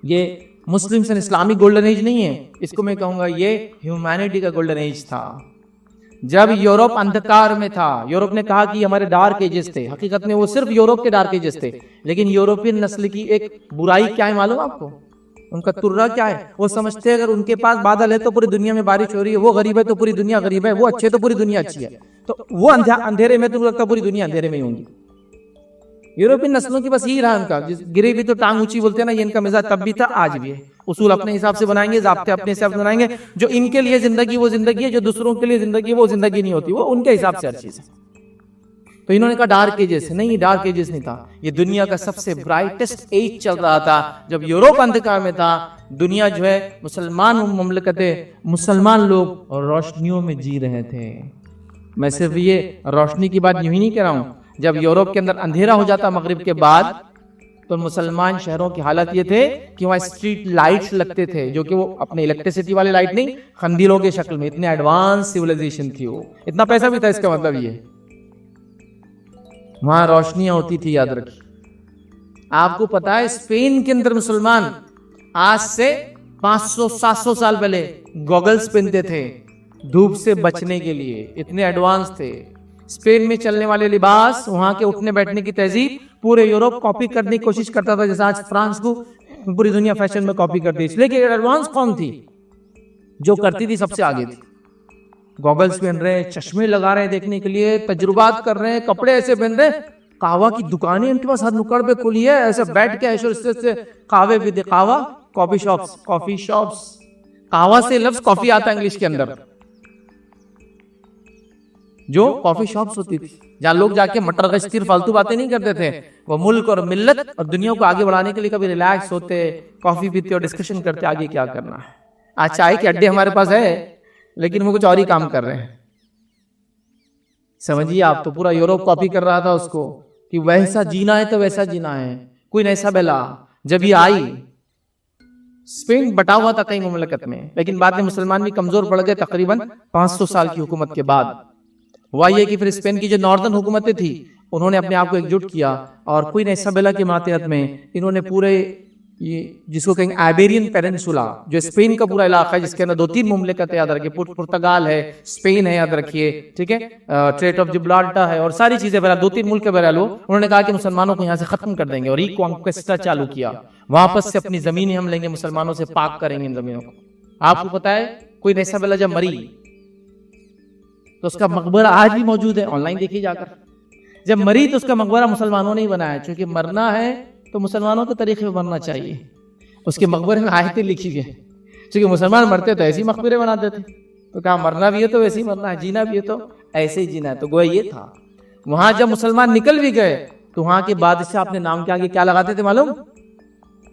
ये Muslims and Islamic golden age नहीं है, इसको मैं कहूंगा ये ह्यूमैनिटी का गोल्डन एज था। जब यूरोप अंधकार में था, यूरोप ने कहा कि हमारे डार्क एजेस थे, हकीकत में वो सिर्फ यूरोप के डार्क एजेस थे। लेकिन यूरोपियन नस्ल की एक बुराई क्या है मालूम आपको? उनका तुर्रा क्या है? वो समझते हैं अगर उनके पास बादल है तो पूरी दुनिया में बारिश हो रही है, वो गरीब है तो पूरी दुनिया गरीब है, वो अच्छे तो पूरी दुनिया अच्छी है। तो वो अंधेरे में तो लगता पूरी दुनिया अंधेरे में ही होंगी। यूरोपियन नस्लों की बस यही रहा उनका, गिरे भी तो टांग ऊंची बोलते हैं ना, ये इनका मिजाज तब भी था आज भी है। उसूल अपने हिसाब से बनाएंगे, ज़ाब्ते अपने हिसाब से बनाएंगे। जो इनके लिए जिंदगी वो जिंदगी है, जो दूसरों के लिए जिंदगी वो जिंदगी नहीं होती, वो उनके हिसाब से हर चीज है। तो इन्होंने कहा डार्क एजेस, नहीं डार्क एजेस नहीं था, ये दुनिया का सबसे ब्राइटेस्ट एज चल रहा था। जब यूरोप अंधकार में था, दुनिया जो है मुसलमान मुमलकतें, मुसलमान लोग और रोशनियों में जी रहे थे। मैं सिर्फ ये रोशनी की बात यूं ही नहीं कह रहा हूं, जब यूरोप के अंदर अंधेरा हो जाता मगरिब के बाद, तो मुसलमान शहरों की हालत ये थे कि वहाँ स्ट्रीट लाइट्स लगते थे, जो कि वो अपने इलेक्ट्रिसिटी वाले लाइट नहीं, खंदीलों के शक्ल में। इतने एडवांस सिविलाइजेशन थी वो, इतना पैसा भी था, इसका मतलब ये वहां रोशनियां होती थी। याद रखिए, आपको पता है स्पेन के अंदर मुसलमान आज से 500-700 साल पहले गॉगल्स पहनते थे धूप से बचने के लिए, इतने एडवांस थे। स्पेन में चलने वाले लिबास, वहां के उठने बैठने की तहजीब पूरे यूरोप कॉपी करने की कोशिश करता था, जैसे आज फ्रांस को पूरी दुनिया फैशन में कॉपी करती है। लेकिन एडवांस कौन थी जो करती थी? सबसे आगे थी। गॉगल्स पहन रहे हैं, चश्मे लगा रहे हैं देखने के लिए, तजुर्बात कर रहे हैं, कपड़े ऐसे पहन रहे हैं। कहवा की दुकानें उनके पास हर नुक्कड़ पे खुली है, ऐसे बैठ के ऐसे से कहवे भी दे, कहवा कॉफी शॉप्स, कॉफी शॉप्स। कहवा से लफ्ज कॉफी आता है इंग्लिश के अंदर, जो कॉफी शॉप्स होती थी जहां लोग जाके मटर गश्तीर फालतू बातें नहीं करते थे। वो मुल्क और मिल्लत और दुनिया को आगे बढ़ाने के लिए कभी रिलैक्स होते, कॉफी पीते और डिस्कशन करते आगे क्या करना है। आज चाय के अड्डे हमारे पास है, लेकिन वो कुछ और ही काम कर रहे हैं। समझिए आप, तो पूरा यूरोप कॉपी कर रहा था उसको कि वैसा जीना है तो वैसा जीना है। कोई ऐसा बेला जब ये आई, स्पेन बटा हुआ था कई मुमलकत में, लेकिन बाद में मुसलमान भी कमजोर पड़ गए। तकरीबन 500 साल की हुकूमत के बाद हुआ ये कि फिर स्पेन की जो नॉर्दर्न हुकूमतें थी, उन्होंने अपने आप को एकजुट किया और क्वीन इसाबेला के मातहत में इन्होंने पूरे ये जिसको कहेंगे आइबेरियन पेनिनसुला, जो स्पेन का पूरा इलाका है, जिसके अंदर 2-3 मुमलिकत याद रखिए, पुर्तगाल है, स्पेन है, याद रखिए, ठीक है, स्ट्रेट ऑफ जिब्राल्टर है और सारी चीजें बहरहाल 2-3 मुल्क के बहरहाल उन्होंने कहा कि मुसलमानों को यहाँ से खत्म कर देंगे और रिकॉन्क्वेस्ट चालू किया। वापस से अपनी जमीनें हम लेंगे, मुसलमानों से पाक करेंगे इन जमीनों को। आपको पता है क्वीन इसाबेला जब मरी तो उसका मकबरा आज भी मौजूद है, ऑनलाइन देखिए जाकर। जब मरी तो उसका मकबरा मुसलमानों ने ही बनाया, क्योंकि मरना है तो मुसलमानों के तरीके में मरना चाहिए। उसके मकबरे में आयतें लिखी गई, क्योंकि मुसलमान मरते तो ऐसे ही मकबरे बनाते थे। तो कहा मरना भी है तो वैसे ही मरना है, जीना भी है तो ऐसे ही जीना है। तो गोया ये था। वहां जब मुसलमान निकल भी गए तो वहां के बादशाह अपने नाम के आगे क्या लगाते थे मालूम?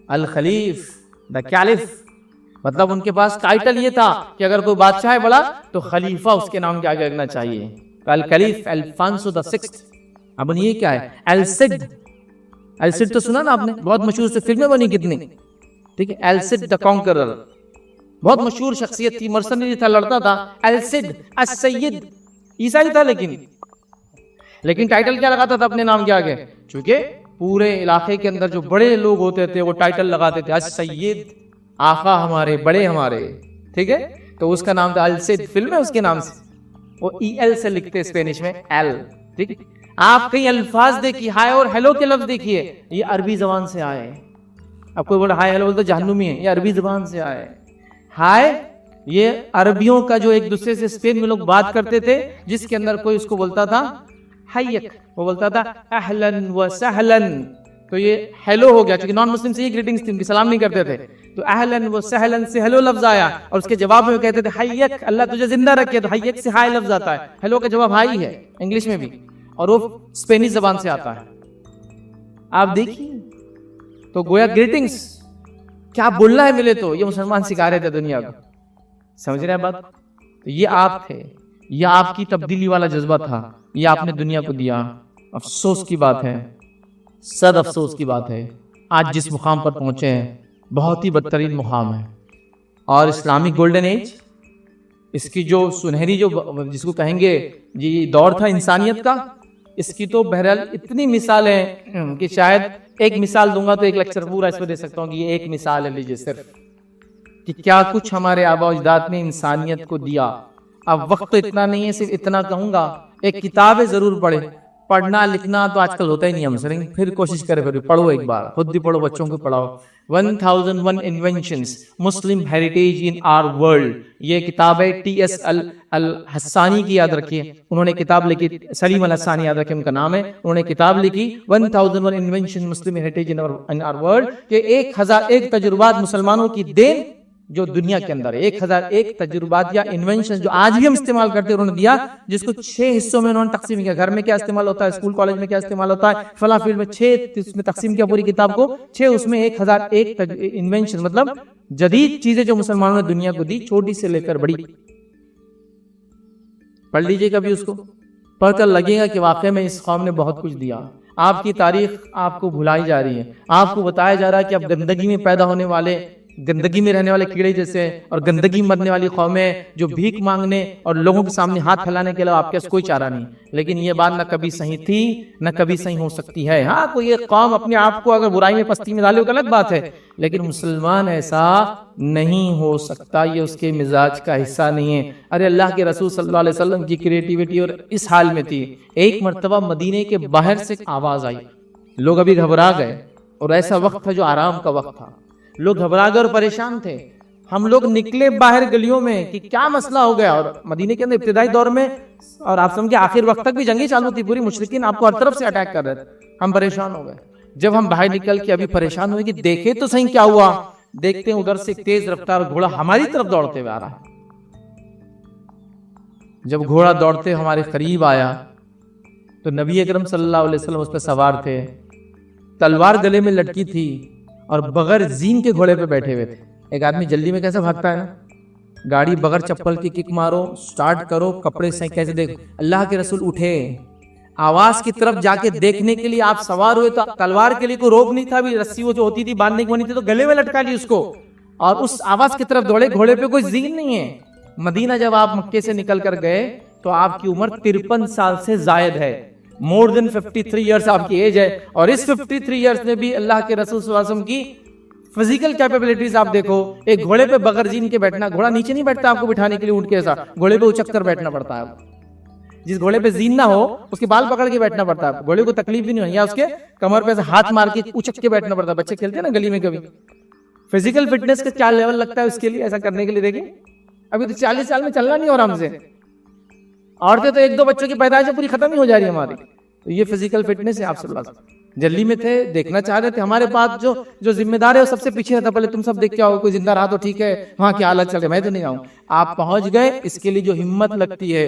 अल खलीफ, द कैलिफ। मतलब उनके पास टाइटल ये था कि अगर कोई बादशाह है बड़ा तो खलीफा उसके नाम के आगे लगना चाहिए। अल खलीफ अल्फांसो द सिक्स्थ। अब ये क्या है? एलसिड। एलसिड तो सुना ना आपने, बहुत मशहूर से फिल्में बनी कितनी, ठीक है। एलसिड द कॉन्करर बहुत मशहूर शख्सियत थी, मर्सनरी था, लड़ता था। एलसिड असैयद, ईसाई था, लेकिन टाइटल क्या लगाता था अपने नाम के आगे? क्योंकि पूरे इलाके के अंदर जो बड़े लोग होते थे वो टाइटल लगाते थे, असैयद, आका हमारे, बड़े हमारे, ठीक है। तो उसका नाम था एलसिड। फिल्म है उसके नाम से, वो EL से लिखते स्पेनिश में, एल, ठीक है। आप कई अल्फाज देखिए, हाय और हेलो के लफ्ज देखिए, ये अरबी जबान से आए। अब कोई बोला हाय हेलो बोलते जहन्नुमी है, ये अरबी जबान से आए। हाय ये अरबियों का जो एक दूसरे से स्पेन में लोग बात करते थे, जिसके अंदर कोई उसको बोलता था हय्यक, वो बोलता था अहलन व सहलन। तो ये हेलो हो गया, क्योंकि नॉन मुस्लिम से ये ग्रीटिंग्स थी, उनकी सलाम नहीं करते थे। तो अहलन व सहलन से हेलो लफ्ज आया और उसके जवाब में वो कहते थे हय्यक, अल्लाह तुझे जिंदा रखे। तो हय्यक से हाय लफ्ज आता है, हेलो का जवाब हाई है इंग्लिश में भी, और वो स्पेनिश जबान से आता है। आप देखिए, तो गोया ग्रीटिंग्स क्या बोलना है मिले तो ये मुसलमान सिखा रहे थे दुनिया को। समझ रहे हैं बात? तो ये आप थे, ये आपकी तब्दीली वाला जज्बा था, ये आपने दुनिया को दिया। अफसोस की बात है, सद अफसोस की बात है, आज जिस मुकाम पर पहुंचे हैं बहुत ही बदतरीन मुकाम है। और इस्लामिक गोल्डन एज, इसकी जो सुनहरी जो जिसको कहेंगे जी दौर था इंसानियत का, इसकी तो बहरहाल इतनी मिसालें कि शायद एक मिसाल दूंगा तो एक लेक्चर पूरा इस पर दे सकता हूँ कि ये एक मिसाल है, लीजिए सिर्फ कि क्या कुछ हमारे आबा अजदाद ने इंसानियत को दिया। अब वक्त तो इतना नहीं है, सिर्फ इतना कहूंगा, एक किताब है जरूर पढ़े। पढ़ना लिखना तो आजकल होता ही नहीं हमसे, लेकिन फिर कोशिश करें, फिर पढ़ो, एक बार खुद भी पढ़ो, बच्चों को पढ़ाओ। 1001 inventions Muslim heritage in our world, ये किताब है टी.एस. अल हस्सानी की, याद रखिए, उन्होंने किताब लिखी, सलीम अल हस्सानी याद रखिए उनका नाम है, उन्होंने किताब लिखी 1001 invention Muslim heritage in our world के 1001 तजुर्बात मुसलमानों की देन जो दुनिया के अंदर है। 1001 तजुर्बात या इन्वेंशन जो आज भी हम इस्तेमाल करते हैं, उन्होंने दिया, जिसको 6 हिस्सों में उन्होंने तकसीम किया। घर में क्या इस्तेमाल होता है, स्कूल कॉलेज में क्या इस्तेमाल होता है, फला फील्ड में 6 उसमें तकसीम किया पूरी किताब को। 6 उसमें 1001 इन्वेंशन मतलब जदीद चीजें जो मुसलमानों ने दुनिया को दी, छोटी से लेकर बड़ी। पढ़ लीजिए कभी उसको, पढ़कर लगेगा कि वाकई में इस कौम ने बहुत कुछ दिया। आपकी तारीख आपको भुलाई जा रही है, आपको बताया जा रहा है कि अब गंदगी में पैदा होने वाले, गंदगी में रहने वाले कीड़े जैसे, और गंदगी में मरने वाली कौमें जो भीख मांगने और लोगों के सामने हाथ फैलाने के अलावा आपके पास कोई चारा नहीं। लेकिन ये बात न कभी सही थी न कभी सही हो सकती है। हाँ, कोई एक कौम अपने आप को अगर बुराई में पस्ती में डाले, गलत बात है, लेकिन मुसलमान ऐसा नहीं हो सकता, ये उसके मिजाज का हिस्सा नहीं है। अरे अल्लाह के रसूल सल्लल्लाहु अलैहि वसल्लम की क्रिएटिविटी और इस हाल में थी। एक मरतबा मदीने के बाहर से आवाज आई, लोग अभी घबरा गए, और ऐसा वक्त था जो आराम का वक्त था, लोग घबरा गए और परेशान थे। हम लोग निकले बाहर गलियों में कि क्या मसला हो गया, और मदीने के अंदर इब्तिदाई दौर में और आप समझे आखिर वक्त तक भी जंगी चालू थी, पूरी मुशरिकीन आपको हर तरफ से अटैक कर रहे थे। हम परेशान हो गए। जब हम बाहर निकल के अभी परेशान हुए कि देखे तो सही क्या हुआ, देखते हैं उधर से तेज रफ्तार घोड़ा हमारी तरफ दौड़ते हुए आ रहा है। जब घोड़ा दौड़ते हमारे करीब आया तो नबी अकरम सल्लल्लाहु अलैहि वसल्लम उस पर सवार थे, तलवार गले में लटकी थी और बगैर जीन के घोड़े पे बैठे हुए थे। एक आदमी जल्दी में कैसे भागता है ना, गाड़ी बगैर चप्पल की किक मारो, स्टार्ट करो, कपड़े से कैसे देखो। अल्लाह के रसूल उठे, आवाज की तरफ जाके देखने के लिए आप सवार हुए, तो तलवार के लिए कोई रोक नहीं था, अभी रस्सी वो जो होती थी बांधने की बनी थी, तो गले में लटका ली उसको, और उस आवाज की तरफ दौड़े। घोड़े पे कोई जीन नहीं है। मदीना जब आप मक्के से निकल कर गए तो आपकी उम्र 53 साल से जायद है, मोर देन 53 ईयर्स आपकी एज है। और इस 53 ईयर्स में भी अल्लाह के रसूल सल्लल्लाहु अलैहि वसल्लम की फिजिकल कैपेबिलिटीज आप देखो। एक घोड़े पे बगैर जीन के बैठना, घोड़ा नीचे नहीं बैठता आपको बिठाने के लिए ऊंट के ऐसा, घोड़े पे उचक कर बैठना पड़ता है। जिस घोड़े पे जीन ना हो उसके बाल पकड़ के बैठना पड़ता है, घोड़े को तकलीफ भी नहीं हो, या उसके कमर पे हाथ मार के उचक के बैठना पड़ता है। बच्चे खेलते हैं ना गली में, कभी फिजिकल फिटनेस का क्या लेवल लगता है उसके लिए, ऐसा करने के लिए। देखिए अभी तो 40 साल में चलना नहीं हो रहा हमसे, औरतें तो 1-2 बच्चों की पैदाइश पूरी खत्म ही हो जा रही है हमारी। तो ये फिजिकल फिटनेस है। आप सब जल्दी में थे, देखना चाह रहे थे, हमारे पास जो जिम्मेदार है वो सबसे पीछे रहता, पहले तुम सब देख के आओ, कोई जिंदा रहा तो ठीक है, वहां क्या हालत चल रही है, मैं तो नहीं आऊं। आप पहुंच गए, इसके लिए जो हिम्मत लगती है,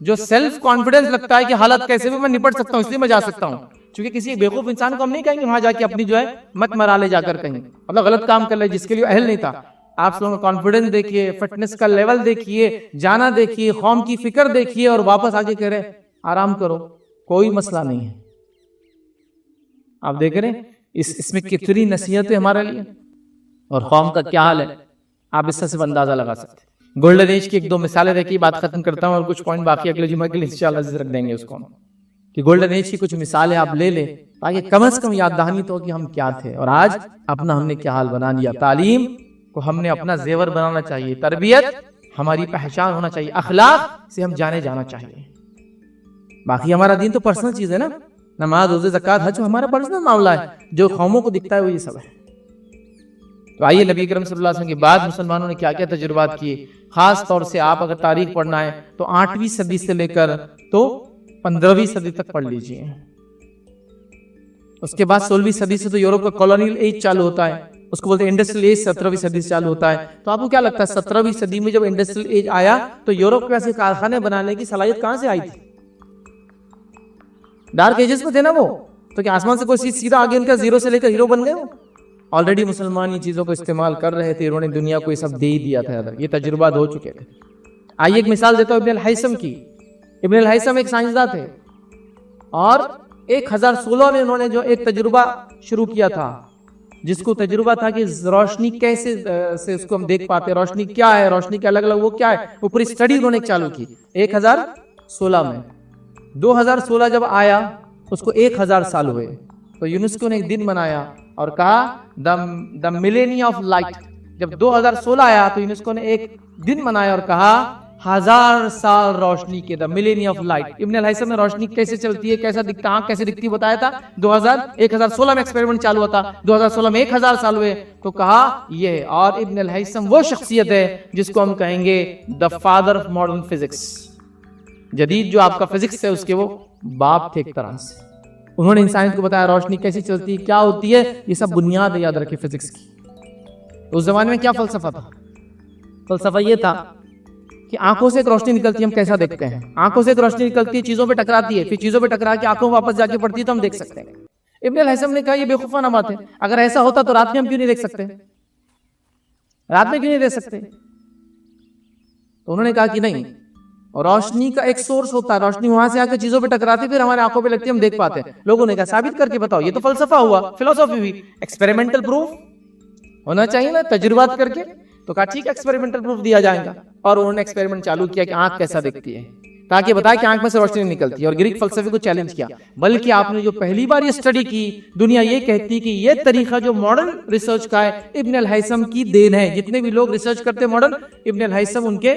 जो सेल्फ कॉन्फिडेंस लगता है कि हालत कैसे भी मैं निपट सकता हूँ, इसलिए मैं जा सकता हूँ। क्योंकि किसी बेवकूफ इंसान को हम नहीं कहेंगे वहां जाके अपनी जो है मत मरा ले जाकर कहीं, मतलब गलत काम कर ले जिसके लिए अहल नहीं था। आप लोगों का कॉन्फिडेंस देखिए, फिटनेस का लेवल देखिए, जाना देखिए, कौम की फिक्र देखिए, और वापस आगे कह रहे आराम करो, कोई मसला नहीं है। आप देख रहे हैं इसमें कितनी नसीहत है हमारे लिए, और कौम का क्या हाल है, आप इससे सिर्फ अंदाजा लगा सकते हैं। गोल्डन एज की 1-2 मिसालें देखिए, बात खत्म करता हूं, और कुछ पॉइंट बाकी अगले जुम्मे के लिए इंशाल्लाह रख देंगे उसको, कि गोल्डन एज की कुछ मिसालें आप ले लें ताकि कम से कम याद दहानी तो कि हम क्या थे और आज अपना हमने क्या हाल बना लिया। तालीम को हमने अपना जेवर बनाना चाहिए, तरबियत हमारी पहचान होना चाहिए, अखलाक से हम जाने जाना चाहिए। बाकी हमारा दीन तो पर्सनल चीज है ना, नमाज रोजे ज़कात हज हमारा पर्सनल मामला है, जो कौमों को दिखता है वो ये सब है। तो आइए नबी करीम सल्लल्लाहु अलैहि वसल्लम के बाद मुसलमानों ने क्या क्या तजुर्बात किए। खास तौर से आप अगर तारीख पढ़ना है तो 8वीं सदी से लेकर तो 15वीं सदी तक पढ़ लीजिए। उसके बाद 16वीं सदी से तो यूरोप का कॉलोनियल एज चालू होता है, उसको बोलते हैं इंडस्ट्रियल एज। 17वीं सदी से चालू होता है। तो आपको क्या लगता है 17वीं सदी में जब इंडस्ट्रियल एज आया तो यूरोप के ऐसे कारखाने बनाने की सलाहियत कहां से आई थी? डार्क एजेस में थे ना वो, तो क्या आसमान से कोई चीज सीधा आगे उनका जीरो से लेकर हीरो बन गए? वो ऑलरेडी मुसलमान ये चीजों को इस्तेमाल कर रहे थे, उन्होंने दुनिया को ये सब दे ही दिया था, ये तजुर्बा हो चुके थे। आइए एक मिसाल देता हूं इब्न अल-हैसम की। इब्न अल-हैसम एक साइंसदान थे और 1016 में उन्होंने जो एक तजुर्बा शुरू किया था, जिसको तजुर्बा था कि रोशनी कैसे से उसको हम देख पाते हैं, रोशनी क्या है, रोशनी के अलग अलग वो क्या है, वो पूरी स्टडी उन्होंने चालू की 1016 में। 2016 जब आया उसको 1000 साल हुए, तो तो यूनेस्को ने एक दिन बनाया और कहा द मिलेनियम ऑफ लाइट। जब 2016 आया तो यूनेस्को ने एक दिन बनाया और कहा 1000 साल रोशनी के, द मिलेनियम ऑफ लाइट। इब्न अल-हैसम ने रोशनी कैसे चलती है, कैसा दिखता, आंख कैसे दिखती बताया था। 2016 में एक्सपेरिमेंट चालू हुआ था, 2016 में 1000 साल हुए तो कहा ये। और इब्न अल-हैसम वो शख्सियत है जिसको हम कहेंगे the father of modern physics. जदीद जो आपका फिजिक्स है उसके वो बाप थे एक तरह से। उन्होंने इंसानियत को बताया रोशनी कैसी चलती है, क्या होती है, ये सब बुनियाद याद रखे फिजिक्स की। उस जमाने में क्या फलसफा था? फलसफा ये था कि आंखों से एक रोशनी निकलती है, हम कैसा देखते हैं। आंखों से एक रोशनी निकलती है, चीजों पे टकराती है, फिर चीजों पे टकरा के आंखों वापस जाके पड़ती है तो हम देख सकते हैं। इब्न अल-हैसम ने कहा ये बेवकूफाना बात है, अगर ऐसा होता तो रात में हम क्यों नहीं देख सकते, रात में क्यों नहीं देख सकते। तो उन्होंने कहा कि नहीं, और रोशनी का एक सोर्स होता है, रोशनी वहां से आकर चीजों पे टकराती फिर हमारे आंखों पे लगती है, हम देख पाते हैं। लोगों ने कहा साबित करके बताओ, ये तो फलसफा हुआ, फिलोसॉफी हुई, एक्सपेरिमेंटल प्रूफ होना चाहिए ना, तजुर्बात करके। तो कहा ठीक है एक्सपेरिमेंटल प्रूफ दिया जाएगा। और उन्होंने एक्सपेरिमेंट चालू किया कि आंख कैसा दिखती है, ताकि बताया कि आंख में से रोशनी निकलती है, और ग्रीक फलसफे को चैलेंज किया। बल्कि आपने जो पहली बार ये स्टडी की, दुनिया ये कहती है कि ये तरीका जो मॉडर्न रिसर्च का है इब्न अल-हैसम की देन है। जितने भी लोग रिसर्च करते हैं मॉडर्न, इब्न अल-हैसम उनके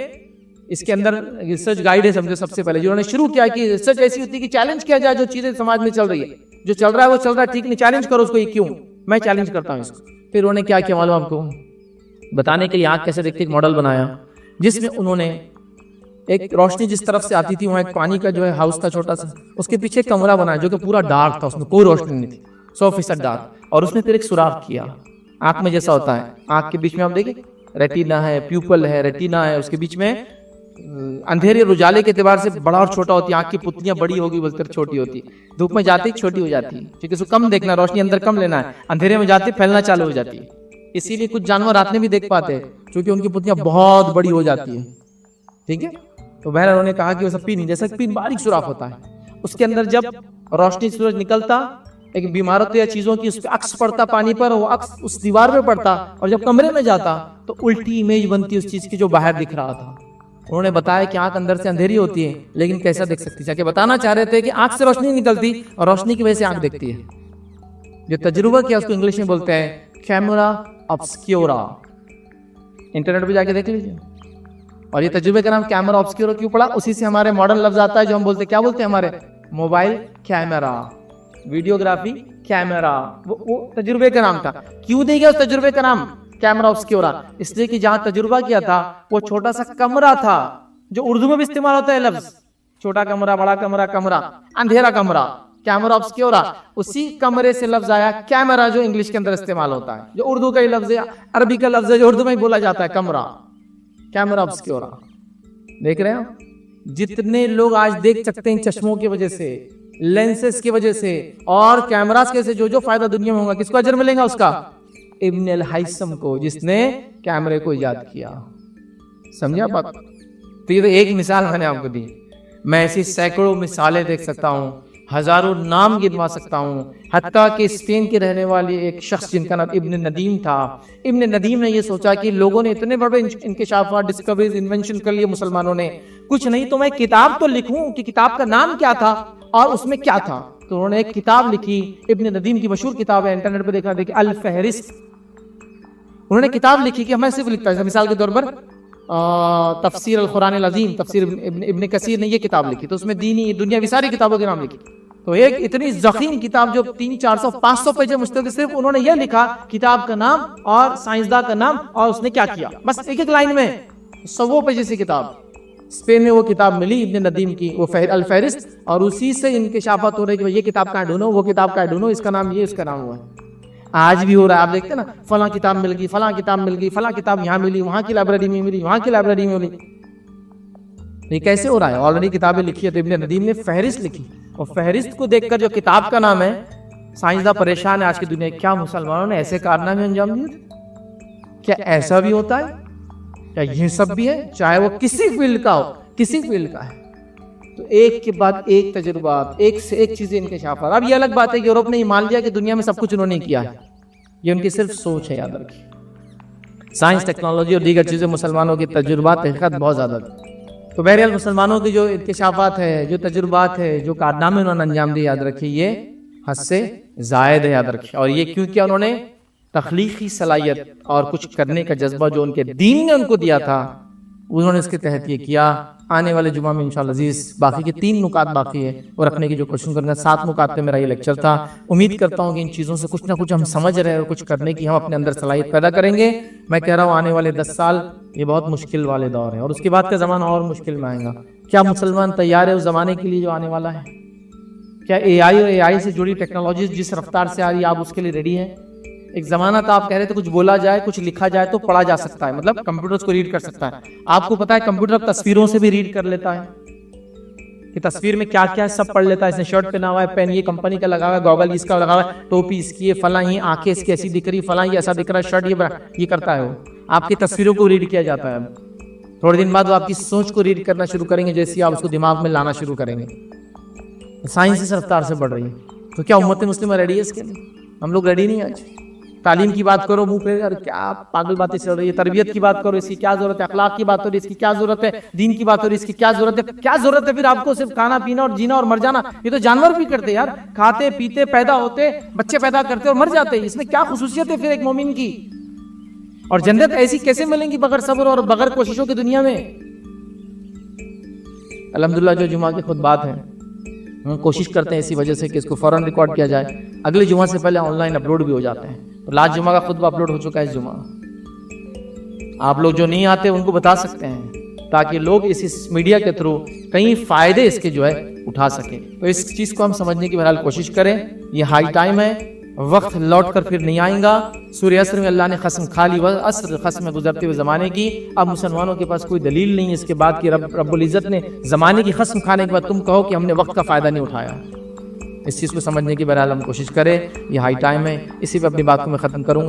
इसके अंदर रिसर्च गाइड है समझो। सबसे पहले जिन्होंने शुरू किया कि रिसर्च ऐसी होती है कि चैलेंज किया जाए जो चीजें समाज में चल रही है, जो चल रहा है वो चल रहा है, ठीक नहीं, चैलेंज करो उसको, ये क्यों, मैं चैलेंज करता हूँ इसको। फिर उन्होंने क्या किया मालूम आपको, बताने के लिए आंख कैसे दिखती है एक मॉडल बनाया, जिसमें उन्होंने एक रोशनी जिस तरफ से आती थी वहां एक पानी का जो है हाउस था छोटा सा, उसके पीछे एक कमरा बनाया जो कि पूरा डार्क था, उसमें कोई रोशनी नहीं थी, 100% डार्क। और उसमें फिर एक सुराख किया आंख में, जैसा होता है आंख के बीच में आप देखिए रेटिना है, प्यूपल है, रेटिना है, उसके बीच में अंधेरे और उजाले के एतबार से बड़ा और छोटा होती है। आंख की पुतलियां बड़ी होगी बोलकर छोटी होती, धूप में जाती छोटी हो जाती है, क्योंकि उसको कम देखना, रोशनी अंदर कम लेना है, अंधेरे में जाती फैलना चालू हो जाती है। इसीलिए कुछ जानवर रात में भी देख पाते हैं क्योंकि उनकी पुतलियां बहुत बड़ी हो जाती है, ठीक है। तो बहरहाल उन्होंने कहा कि वो सब पिन, जैसा पिन बारीक सुराख होता है, उसके अंदर जब रोशनी सूरज निकलता, एक बीमार होती है चीजों की, उस पर अक्स पड़ता पानी पर, वो अक्स उस दीवार पे पड़ता, और जब कमरे में जाता तो उल्टी इमेज बनती उस चीज की जो बाहर दिख रहा था। उन्होंने बताया कि आंख अंदर से अंधेरी होती है लेकिन कैसा देख सकती है, बताना चाह रहे थे कि आंख से रोशनी निकलती और रोशनी की वजह से आंख देखती है। जो तजुर्बा किया उसको इंग्लिश में बोलते हैं कैमरा ऑब्स्क्योरा, इंटरनेट पे जाके देख लीजिए। और ये तजुर्बे का नाम कैमरा ऑब्स्क्योरा क्यों पड़ा, उसी से हमारे मॉडर्न लफ्ज आता है जो हम बोलते हैं, क्या बोलते हैं हमारे मोबाइल कैमरा, वीडियोग्राफी कैमरा, वो तजुर्बे का नाम था। क्यों दे गया उस तजुर्बे का नाम कैमरा ऑब्स्क्योरा, इसलिए कि जहां तजुर्बा किया था वो छोटा सा कमरा था, जो उर्दू में भी इस्तेमाल होता है लफ्ज, छोटा कमरा, बड़ा कमरा, कमरा, अंधेरा कमरा, कैमरा ऑब्स्क्योरा। उसी कमरे से लफ्ज आया कैमरा, जो इंग्लिश के अंदर इस्तेमाल होता है, जो उर्दू का ही लफ्ज है, अरबी का लफ्ज है, जो उर्दू में ही बोला जाता है, कमरा, कैमरा ऑब्स्क्योरा। देख रहे हो जितने लोग आज देख सकते हैं चश्मों की वजह से, लेंसेस की वजह से और कैमरास के से, जो फायदा दुनिया में होगा, किसको अजर मिलेगा उसका, इब्न अल-हैसम को, जिसने कैमरे को इजाद किया। समझा बात। तो ये तो एक मिसाल मैंने आपको दी, मैं ऐसी सैकड़ों मिसालें देख सकता हूँ, हजारों नाम गिनवा सकता हूँ। हत्ता कि स्पेन के रहने वाले एक शख्स जिनका नाम इब्न नदीम था, इब्न नदीम ने ये सोचा कि लोगों ने इतने बड़े इंकशाफात, डिस्कवरीज, इन्वेंशन कर लिए मुसलमानों ने, कुछ नहीं तो मैं किताब तो लिखूं कि किताब का नाम क्या था और उसमें क्या था। तो उन्होंने एक किताब लिखी, इब्न नदीम की मशहूर किताब है, इंटरनेट पर देखा देखिए, अल फहरिस्त। उन्होंने किताब लिखी कि मैं सिर्फ लिखता हूं, मिसाल के तौर पर तफसीर अल कुरान अल अज़ीम, तफसीर इब्न कसीर ने ये किताब लिखी, तो उसमें दीनी दुनियावी सारी किताबों के नाम लिखी। तो एक इतनी ज़ख़ीम किताब जो 300-400-500 पेज मुश्किल, सिर्फ उन्होंने यह लिखा किताब का नाम और साइंसदान का नाम और उसने क्या किया, बस एक एक लाइन में 100 पेज की किताब। स्पेन में वो किताब मिली इब्न नदीम की, वो अल फहरिस्त, और उसी से इंकशाफात हो रहे कि ये किताब कहाँ ढूंढो, वो किताब कहाँ ढूंढो, इसका नाम ये, उसका नाम हुआ है। आज भी हो रहा है, आप देखते हैं ना, फलां किताब मिल गई, फलां किताब मिल गई, फलां किताब यहाँ मिली, वहां की लाइब्रेरी में मिली, वहां की लाइब्रेरी में मिली। ये कैसे हो रहा है, ऑलरेडी किताबें लिखी है। तो इब्न नदीम ने फहरिस्त लिखी, और फहरिस्त को देखकर जो किताब का नाम है, साइंसदान परेशान है आज की दुनिया, क्या मुसलमानों ने ऐसे कारनामे अंजाम दिए, क्या ऐसा भी होता है, क्या ये सब भी है, चाहे वो किसी फील्ड का हो, किसी फील्ड का है। तो एक के बाद एक तजुर्बात, एक से एक चीजें इंकशाफात। अब ये अलग बात है कि यूरोप ने मान लिया कि दुनिया में सब कुछ उन्होंने किया है, ये उनकी सिर्फ सोच है, याद रखिए। साइंस, टेक्नोलॉजी और दीगर चीजें मुसलमानों की तजुर्बात हकीकत बहुत ज्यादा थी। तो बहरहाल मुसलमानों की जो इंकशाफात है, जो तजुर्बात है, जो कारनामे उन्होंने अंजाम दिए, याद रखिए ये हद से जायद है, याद रखिए। और ये क्यों किया उन्होंने? तख्लीकी सलाहियत और कुछ करने का जज्बा जो उनके दीन ने उनको दिया था, उन्होंने इसके तहत ये किया। आने वाले जुमा में इंशाअल्लाह अजीज बाकी के 3 नुकात बाकी है और रखने की जो कोशिश करूंगा। 7 नुकात पे मेरा ये लेक्चर था। उम्मीद करता हूँ कि इन चीज़ों से कुछ ना कुछ हम समझ रहे हैं और कुछ करने की हम अपने अंदर सलाहियत पैदा करेंगे। मैं कह रहा हूँ आने वाले 10 साल ये बहुत मुश्किल वाले दौर है और उसके बाद का ज़माना और मुश्किल में आएगा। क्या मुसलमान तैयार है उस ज़माने के लिए जो आने वाला है? क्या एआई और एआई से जुड़ी टेक्नोलॉजीज जिस रफ्तार से आ रही है, आप उसके लिए रेडी हैं? एक जमाना था आप कह रहे थे कुछ बोला जाए, कुछ लिखा जाए तो पढ़ा जा सकता है, मतलब कंप्यूटर्स को रीड कर सकता है। आपको पता है कंप्यूटर अब तस्वीरों से भी रीड कर लेता है कि तस्वीर में क्या क्या है, सब पढ़ लेता है। इसने शर्ट पहना हुआ है, पेन ये कंपनी का लगा हुआ है, गॉगल इसका लगा हुआ है, टोपी इसकी है, फला ये आंखें इसकी ऐसी दिख रही, फला ये ऐसा दिख रहा है, शर्ट ये करता है। वो आपकी तस्वीरों को रीड किया जाता है। थोड़े दिन बाद वो आपकी सोच को रीड करना शुरू करेंगे, जैसे आप उसको दिमाग में लाना शुरू करेंगे। साइंस इस रफ्तार से बढ़ रही है, तो क्या उम्मत मुस्लिम रेडी है इसके लिए? हम लोग रेडी नहीं। आज तालीम की बात करो मुंह पे, यार क्या पागल बातें चल रही है। तरबियत की बात करो, इसकी क्या जरूरत है? अखलाक की बात करो, इसकी क्या जरूरत है? दीन की बात करो, इसकी क्या जरूरत है? क्या जरूरत है फिर आपको सिर्फ खाना पीना और जीना और मर जाना? ये तो जानवर भी करते यार, खाते पीते पैदा होते, बच्चे पैदा करते और मर जाते। इसमें क्या खुसूसियत है फिर एक मोमिन की? और जन्नत ऐसी कैसे मिलेंगी बगैर सब्र और बगैर कोशिशों की दुनिया में? अल्हम्दुलिल्लाह जो जुमा की खुतबात हैं हम कोशिश करते हैं इसी वजह से कि इसको फौरन रिकॉर्ड किया जाए, अगले जुमा से पहले ऑनलाइन अपलोड भी हो जाते हैं। तो लास्ट जुमा का खुतबा अपलोड हो चुका है इस जुमा। आप लोग जो नहीं आते उनको बता सकते हैं ताकि लोग इस मीडिया के थ्रू कई फायदे इसके जो है उठा सके। तो इस चीज़ को हम समझने की बहरहाल कोशिश करें। ये हाई टाइम है, वक्त लौट कर फिर नहीं आएगा। सूर्य असर में अल्लाह ने कसम खा ली, वह असर कसम में गुजरते हुए ज़माने की। अब मुसलमानों के पास कोई दलील नहीं है इसके बाद कि रब्बुल इज़्ज़त ने ज़माने की कसम खाने के बाद तुम कहो कि हमने वक्त का फ़ायदा नहीं उठाया। इस चीज़ को समझने की बहरहाल हम कोशिश करें। ये हाई टाइम है। इसी पर अपनी बात को मैं ख़त्म करूँगा।